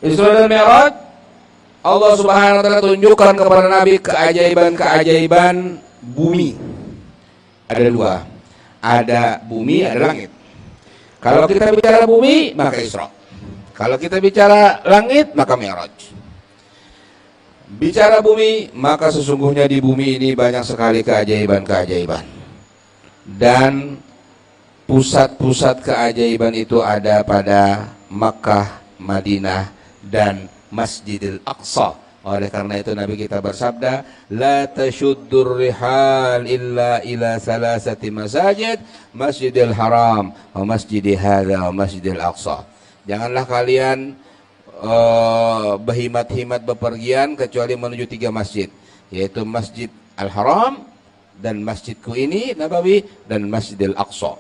Isra dan Mi'raj, Allah Subhanahu wa taala tunjukkan kepada Nabi keajaiban-keajaiban bumi. Ada dua. Ada bumi, ada langit. Kalau kita bicara bumi, maka Isra. Kalau kita bicara langit, maka Mi'raj. Bicara bumi, maka sesungguhnya di bumi ini banyak sekali keajaiban-keajaiban. Dan pusat-pusat keajaiban itu ada pada Makkah, Madinah, dan Masjidil Aqsa. Oleh karena itu Nabi kita bersabda, la tashuddur rihal illa ila salasati masajid, Masjidil Haram, wa masjidi hadza, wa Masjidil Aqsa. Janganlah kalian berhimat-himat bepergian kecuali menuju 3 masjid, yaitu Masjid Al-Haram, dan masjidku ini Nabawi, dan Masjidil Aqsa.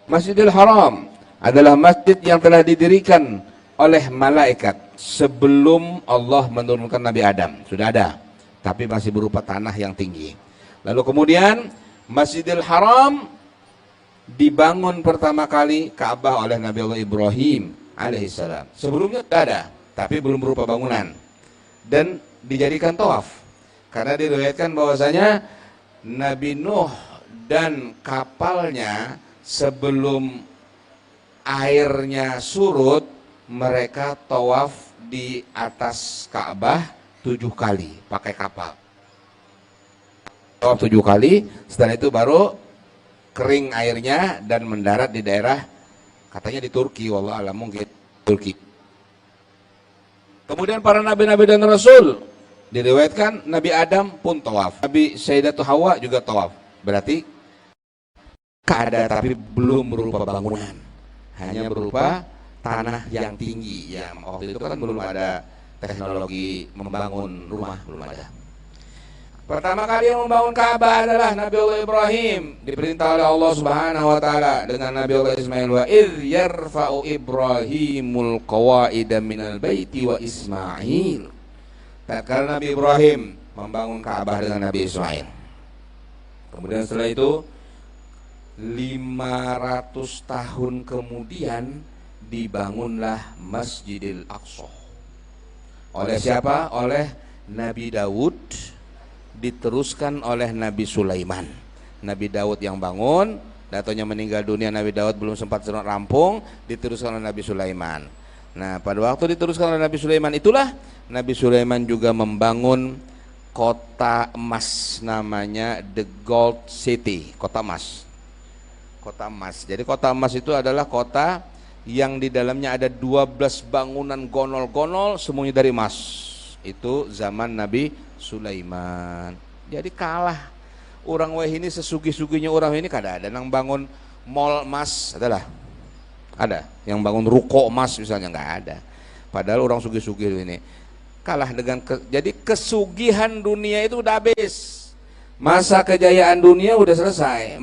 Masjidil Haram adalah masjid yang telah didirikan oleh malaikat sebelum Allah menurunkan Nabi Adam. Sudah ada, tapi masih berupa tanah yang tinggi. Lalu kemudian Masjidil Haram dibangun pertama kali Ka'bah oleh Nabi Allah Ibrahim alaihissalam. Sebelumnya tidak ada, tapi belum berupa bangunan. Dan dijadikan tawaf. Karena diriwayatkan bahwasanya Nabi Nuh dan kapalnya sebelum airnya surut, mereka tawaf di atas Ka'bah 7 kali pakai kapal. Tawaf 7 kali, setelah itu baru kering airnya dan mendarat di daerah, katanya di Turki, wallah alam, mungkin Turki. Kemudian para nabi-nabi dan rasul diriwayatkan Nabi Adam pun tawaf, Nabi Sayyidatul Hawa juga tawaf. Berarti ada, tapi belum berupa bangunan, hanya berupa tanah yang tinggi. Ya, waktu itu kan belum ada teknologi membangun rumah, belum ada. Pertama kali yang membangun Ka'bah adalah Nabi Allah Ibrahim, diperintah oleh Allah Subhanahu wa taala dengan Nabi Allah Ismail, wa idz yarfa'u Ibrahimul qawaida minal baiti wa Ismail. Tatkala Nabi Ibrahim membangun Ka'bah dengan Nabi Ismail. Kemudian setelah itu 500 tahun kemudian dibangunlah Masjidil Aqsa. Oleh siapa? Oleh Nabi Daud, diteruskan oleh Nabi Sulaiman. Nabi Daud yang bangun, datonya meninggal dunia, Nabi Daud belum sempat rampung, diteruskan oleh Nabi Sulaiman. Nah, pada waktu diteruskan oleh Nabi Sulaiman itulah Nabi Sulaiman juga membangun kota emas, namanya The Gold City, kota emas. Kota emas. Jadi kota emas itu adalah kota yang di dalamnya ada 12 bangunan gonol-gonol semuanya dari emas. Itu zaman Nabi Sulaiman. Jadi kalah orang weh ini, sesugih-sugihnya orang ini kada ada yang bangun mall emas, adalah ada yang bangun ruko emas misalnya, nggak ada. Padahal orang sugih-sugih ini kalah dengan jadi kesugihan dunia itu udah habis, masa kejayaan dunia udah selesai.